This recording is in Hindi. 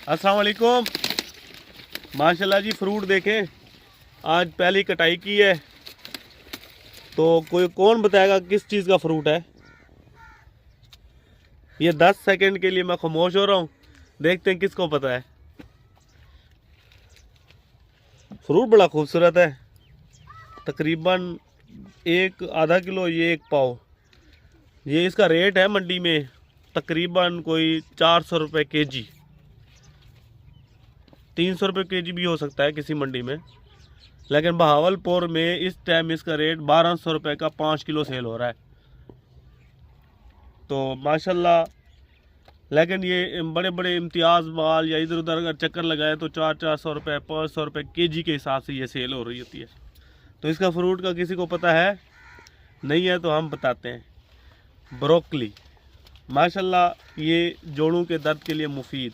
अस्सलाम वालेकुम। माशाल्लाह जी, फ्रूट देखें, आज पहली कटाई की है। तो कौन बताएगा किस चीज़ का फ्रूट है ये? 10 सेकंड के लिए मैं खामोश हो रहा हूँ, देखते हैं किसको पता है। फ्रूट बड़ा खूबसूरत है, तकरीबन एक आधा किलो, ये एक पाव। ये इसका रेट है मंडी में तकरीबन कोई 400 रुपये के जी, 300 रुपये के जी भी हो सकता है किसी मंडी में, लेकिन बहावलपुर में इस टाइम इसका रेट 1200 रुपये का 5 किलो सेल हो रहा है। तो माशाल्लाह, लेकिन ये बड़े बड़े इम्तियाज़ माल या इधर उधर अगर चक्कर लगाए तो 400 रुपये 500 रुपये के जी के हिसाब से ये सेल हो रही होती है। तो इसका फ्रूट का किसी को पता है? नहीं है तो हम बताते हैं। ब्रोकली, माशाल्लाह ये जोड़ों के दर्द के लिए मुफीद।